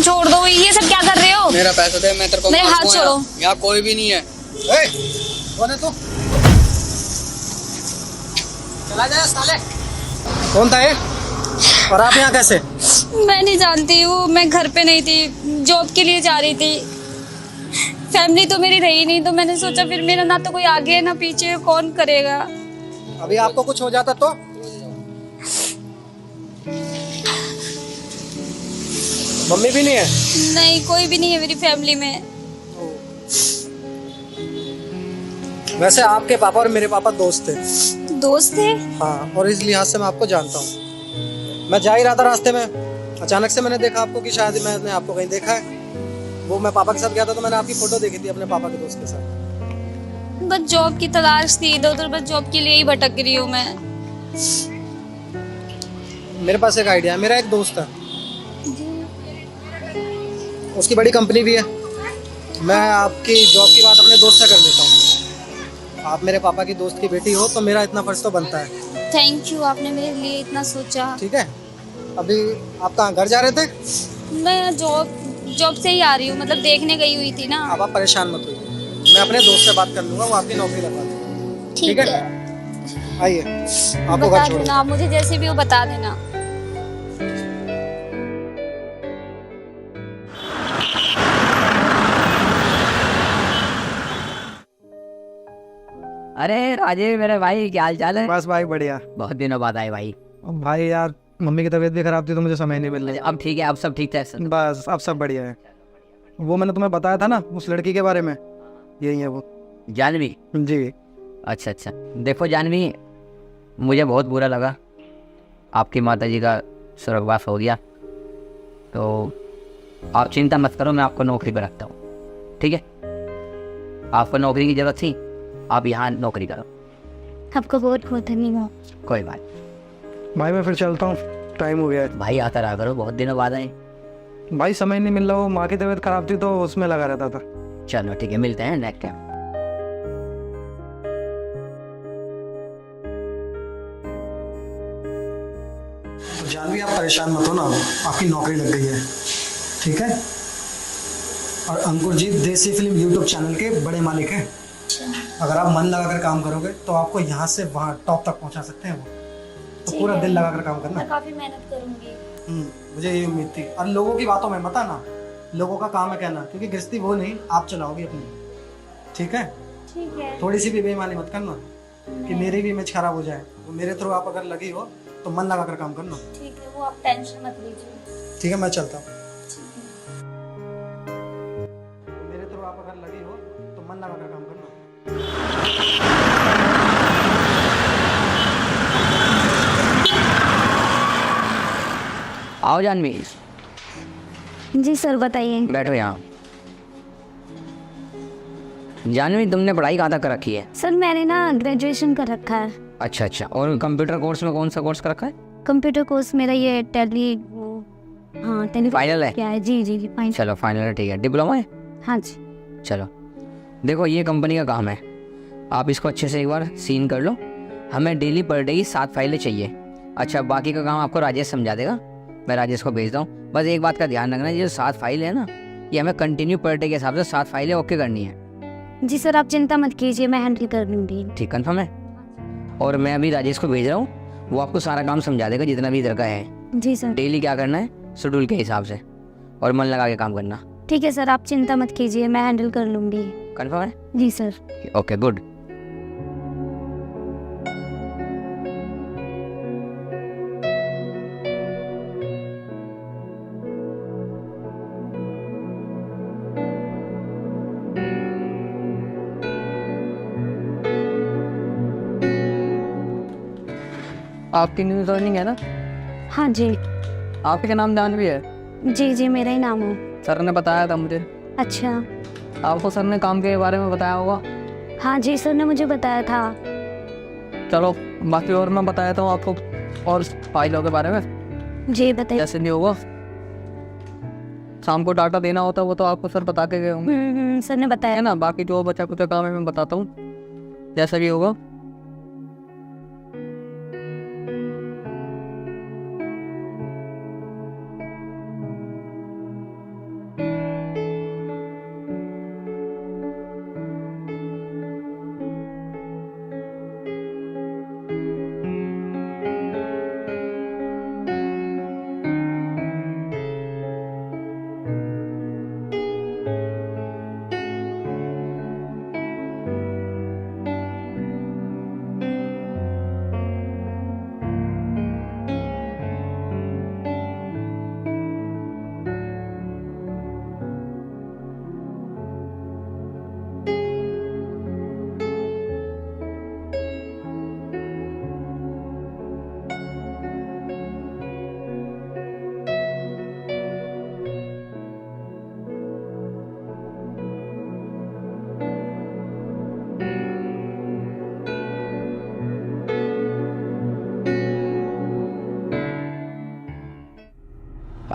छोड़ दो, ये सब क्या कर रहे हो? मेरा पैसा दे, मैं तेरे को मेरे मार हाथ दूंगा। छोड़ो। यहाँ कोई भी नहीं है। कौन है तू? चला जाए साले। कौन था ये? और आप यहाँ कैसे? मैं नहीं जानती हूँ, मैं घर पे नहीं थी, जॉब के लिए जा रही थी। फैमिली तो मेरी रही नहीं, तो मैंने सोचा फिर मेरा ना तो कोई आगे है ना पीछे, कौन करेगा। अभी आपको कुछ हो जाता तो? मम्मी भी नहीं है? नहीं, कोई भी नहीं है मेरी फैमिली में। वैसे आपके पापा और मेरे पापा दोस्त थे। दोस्त थे? हाँ, और इस लिहाज से मैं आपको जानता हूँ। मैं जा ही रहा था रास्ते में, अचानक से मैंने देखा आपको कि शायद मैंने आपको कहीं देखा है। वो मैं पापा के साथ गया था तो मैंने आपकी फोटो देखी थी अपने पापा के दोस्त के साथ। बस जॉब की तलाश थी, इधर उधर बस जॉब के लिए ही भटक रही हूँ मैं। मेरे पास एक आइडिया है। मेरा एक दोस्त है, उसकी बड़ी कंपनी भी है। मैं आपकी जॉब की बात अपने दोस्त से कर देता हूँ। आप मेरे पापा की दोस्त की बेटी हो तो मेरा इतना फर्ज तो बनता है। थैंक यू, आपने मेरे लिए इतना सोचा। ठीक है, अभी आप कहाँ घर जा रहे थे? मैं जॉब से ही आ रही हूँ, मतलब देखने गई हुई थी ना। अब आप परेशान मत होइए, मैं अपने दोस्त से बात कर लूंगा, वो आपकी नौकरी लगवा देगा। ठीक है, आइए, आपको बता घर छोड़ देना आप मुझे, जैसे भी हो बता देना। अरे राजेश मेरे भाई, क्या हाल चाल है? बस भाई बढ़िया। बहुत दिनों बाद आए भाई। अब भाई यार, मम्मी की तबीयत भी खराब थी तो मुझे समय नहीं मिल रहा। अब ठीक है, अब सब ठीक है सर। बस अब सब बढ़िया है। वो मैंने तुम्हें बताया था ना उस लड़की के बारे में, यही है वो। जानवी? जी। अच्छा अच्छा। देखो जानवी, मुझे बहुत बुरा लगा, आपकी माता जी का स्वर्गवास हो गया। तो आप चिंता मत करो, मैं आपको नौकरी पर रखता हूँ, ठीक है? आपको नौकरी की जरूरत थी, आप यहाँ नौकरी करो। आपको बहुत बहुत धन्यवाद। कोई बात भाई मैं फिर चलता हूँ, टाइम हो गया है। भाई, आता रहा करो, बहुत दिनों बाद आए। भाई समय नहीं मिल रहा, वो माँ की तबीयत खराब थी तो उसमें लगा रहता था। चलो ठीक है, मिलते हैं नेक्स्ट टाइम। जानवी आप परेशान मत हो ना, आपकी नौकरी लग गई है, ठीक है? और अंकुर जी देसी फिल्म यूट्यूब चैनल के बड़े मालिक हैं। अगर आप मन लगाकर काम करोगे तो आपको यहाँ से वहाँ टॉप तक पहुँचा सकते हैं वो। तो पूरा दिल लगाकर काम करना। मैं काफी मेहनत करूंगी। मुझे ये उम्मीद थी। और लोगों की बातों में मत आना, लोगों का काम है कहना, क्योंकि गृहस्थी वो नहीं आप चलाओगी अपनी, ठीक है? ठीक है। थोड़ी सी भी बेईमानी मत करना कि मेरी भी इमेज खराब हो जाए। तो मेरे थ्रू आप अगर लगी हो तो मन लगाकर काम करना। ठीक है, वो आप टेंशन मत लीजिए। ठीक है, मैं चलता हूँ। मेरे थ्रू आप अगर लगी हो तो मन लगाकर काम करना। आओ जानवी, जी सर, बताइए। बैठो यहाँ। जानवी, तुमने पढ़ाई कहाँ तक कर रखी है? सर मैंने ना ग्रेजुएशन कर रखा है। अच्छा अच्छा। और कंप्यूटर कोर्स में कौन सा कोर्स कर रखा है? कंप्यूटर कोर्स मेरा ये टैली, हाँ टैली फाइनल है? क्या है? जी जी जी फाइनल। चलो फाइनल है, ठीक है। डिप्लोमा है? हाँ जी। चलो देखो, ये कंपनी का काम है, आप इसको अच्छे से एक बार सीन कर लो। हमें डेली पर डे 7 फाइलें चाहिए। अच्छा, बाकी का काम आपको राजेश समझा देगा, मैं राजेश को भेजता हूँ। बस एक बात का ध्यान रखना, ये जो 7 फाइलें है ना, ये हमें कंटिन्यू पर डे के हिसाब से 7 फाइलें ओके करनी है। जी सर, आप चिंता मत कीजिए, मैं हैंडल कर लूँगी। ठीक, कंफर्म है? और मैं अभी राजेश को भेज रहा हूँ, वो आपको सारा काम समझा देगा जितना भी इधर का है। जी सर। डेली क्या करना है शेड्यूल के हिसाब से, और मन लगा के काम करना। ठीक है सर, आप चिंता मत कीजिए, मैं हैंडल कर लूँगी। कंफर्म है? जी सर। Okay good. आपकी न्यू जॉइनिंग है ना? हाँ जी। आपके नाम जानवी है? जी जी, मेरा ही नाम है। सर ने बताया था मुझे। अच्छा। आपको सर ने काम के बारे में बताया होगा? हाँ जी, सर ने मुझे बताया था। चलो बाकी और मैं बताया था आपको और फाइलों के बारे में। जी बताइए। जैसे नहीं होगा, शाम को डाटा देना होता है वो तो आपको सर बता के गए होंगे, सर ने बताया है ना? बाकी जो बचा कुछ काम है मैं बताता हूँ, जैसा भी होगा।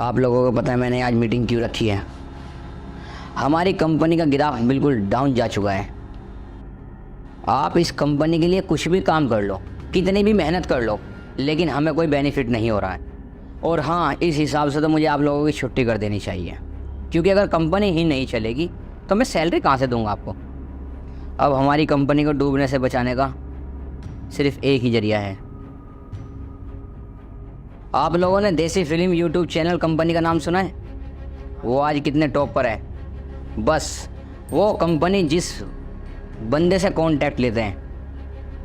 आप लोगों को पता है मैंने आज मीटिंग क्यों रखी है? हमारी कंपनी का ग्राफ बिल्कुल डाउन जा चुका है। आप इस कंपनी के लिए कुछ भी काम कर लो, कितनी भी मेहनत कर लो, लेकिन हमें कोई बेनिफिट नहीं हो रहा है। और हाँ, इस हिसाब से तो मुझे आप लोगों की छुट्टी कर देनी चाहिए, क्योंकि अगर कंपनी ही नहीं चलेगी तो मैं सैलरी कहाँ से दूंगा आपको। अब हमारी कंपनी को डूबने से बचाने का सिर्फ एक ही जरिया है। आप लोगों ने देसी फिल्म यूट्यूब चैनल कंपनी का नाम सुना है? वो आज कितने टॉप पर है। बस वो कंपनी जिस बंदे से कांटेक्ट लेते हैं,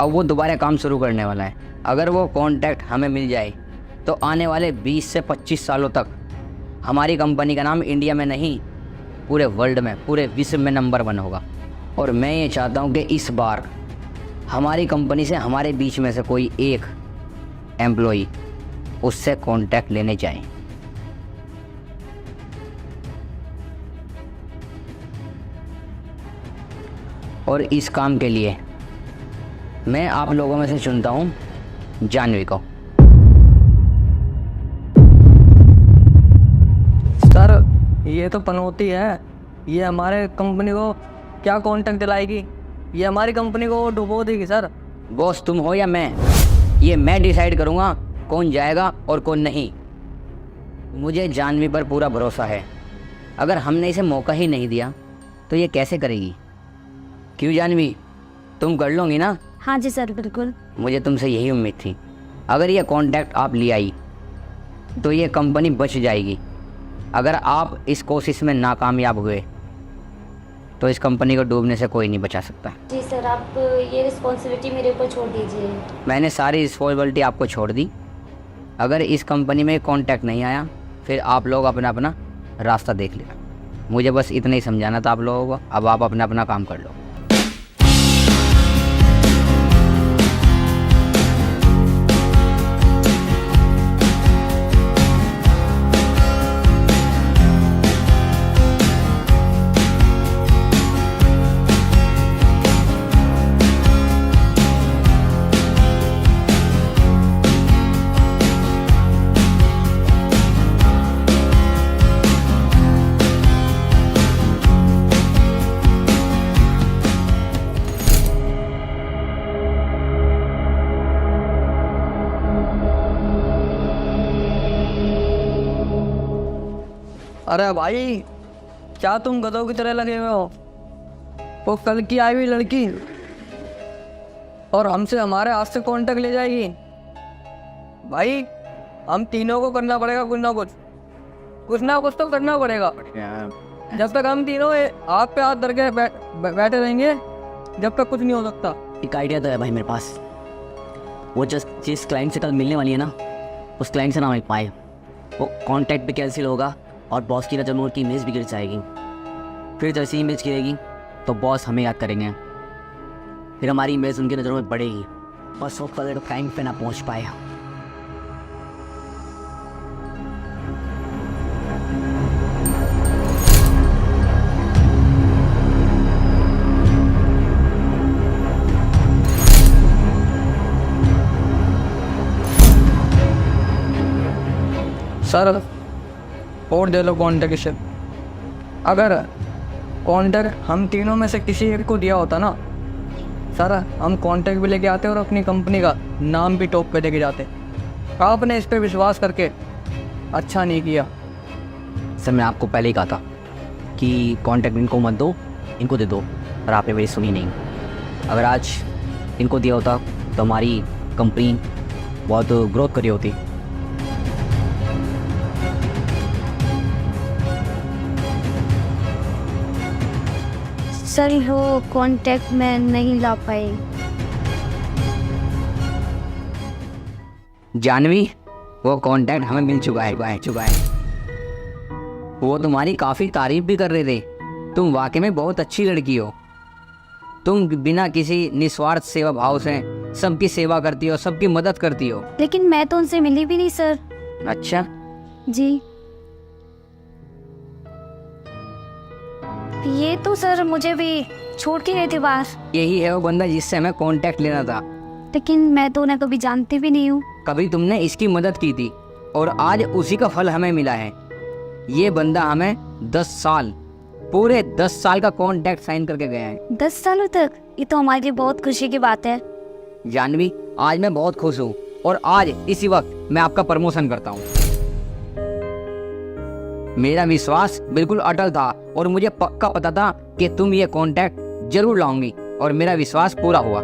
अब वो दोबारा काम शुरू करने वाला है। अगर वो कांटेक्ट हमें मिल जाए तो आने वाले 20 से 25 सालों तक हमारी कंपनी का नाम इंडिया में नहीं, पूरे वर्ल्ड में, पूरे विश्व में नंबर 1 होगा। और मैं ये चाहता हूँ कि इस बार हमारी कंपनी से हमारे बीच में से कोई एक एम्प्लॉई उससे कांटेक्ट लेने जाए। और इस काम के लिए मैं आप लोगों में से चुनता हूँ जानवी को। सर ये तो पनौती है, ये हमारे कंपनी को क्या कांटेक्ट दिलाएगी? ये हमारी कंपनी को डुबो देगी सर। बॉस तुम हो या मैं, ये मैं डिसाइड करूँगा कौन जाएगा और कौन नहीं। मुझे जानवी पर पूरा भरोसा है। अगर हमने इसे मौका ही नहीं दिया तो ये कैसे करेगी? क्यों जानवी, तुम कर लोगी ना? हाँ जी सर, बिल्कुल। मुझे तुमसे यही उम्मीद थी। अगर ये कॉन्टैक्ट आप ले आई तो ये कंपनी बच जाएगी। अगर आप इस कोशिश में नाकामयाब हुए तो इस कंपनी को डूबने से कोई नहीं बचा सकता। जी सर, आप ये रिस्पॉन्सिबिलिटी मेरे ऊपर छोड़ दीजिए। मैंने सारी रिस्पॉन्सिबिलिटी आपको छोड़ दी। अगर इस कंपनी में कॉन्टैक्ट नहीं आया फिर आप लोग अपना अपना रास्ता देख लेना। मुझे बस इतना ही समझाना था आप लोगों को। अब आप अपना अपना काम कर लो। अरे भाई, क्या तुम गधों की तरह लगे हुए हो? वो कल की आई हुई लड़की और हमसे हमारे हाथ से कांटेक्ट ले जाएगी। भाई हम तीनों को करना पड़ेगा कुछ ना कुछ तो करना पड़ेगा। जब तक हम तीनों हाथ पे हाथ धर के बैठे रहेंगे जब तक कुछ नहीं हो सकता। एक आइडिया तो है भाई मेरे पास। वो जिस क्लाइंट से कल मिलने वाली है ना, उस क्लाइंट से ना मिल पाए, वो कांटेक्ट भी कैंसिल होगा और बॉस की नज़र में उनकी इमेज भी गिर जाएगी। फिर जैसी इमेज गिरेगी तो बॉस हमें याद करेंगे, फिर हमारी इमेज उनकी नज़रों में बढ़ेगी। बस वो कल टाइम पे ना पहुंच पाए। सर और दे लो कॉन्टेक्ट। अगर कॉन्टेक्ट हम तीनों में से किसी एक को दिया होता ना सर, हम कॉन्टेक्ट भी लेके आते और अपनी कंपनी का नाम भी टॉप पे लेके जाते। आपने इस पे विश्वास करके अच्छा नहीं किया। सर मैं आपको पहले ही कहा था कि कांटेक्ट इनको मत दो, इनको दे दो, पर आपने मेरी सुनी नहीं। अगर आज इनको दिया होता तो हमारी कंपनी बहुत ग्रोथ करी होती। सर वो कांटेक्ट में नहीं ला पाए। जानवी, वो कांटेक्ट हमें मिल चुका है। वो तुम्हारी काफ़ी तारीफ भी कर रहे थे। तुम वाकई में बहुत अच्छी लड़की हो। तुम बिना किसी निस्वार्थ सेवा भाव से सबकी सेवा करती हो, सबकी मदद करती हो। लेकिन मैं तो उनसे मिली भी नहीं सर। अच्छा जी, ये तो सर मुझे भी छोड़ के गए थे बाहर। यही है वो बंदा जिससे हमें कांटेक्ट लेना था। लेकिन मैं तो उन्हें कभी जानती भी नहीं हूँ। कभी तुमने इसकी मदद की थी और आज उसी का फल हमें मिला है। ये बंदा हमें 10 साल, पूरे 10 साल का कॉन्ट्रैक्ट साइन करके गया है। 10 सालों तक? ये तो हमारे लिए बहुत खुशी की बात है। जानवी, आज मैं बहुत खुश हूँ और आज इसी वक्त मैं आपका प्रमोशन करता हूँ। मेरा विश्वास बिल्कुल अटल था और मुझे पक्का पता था कि तुम ये कॉन्ट्रैक्ट जरूर लाओगी और मेरा विश्वास पूरा हुआ।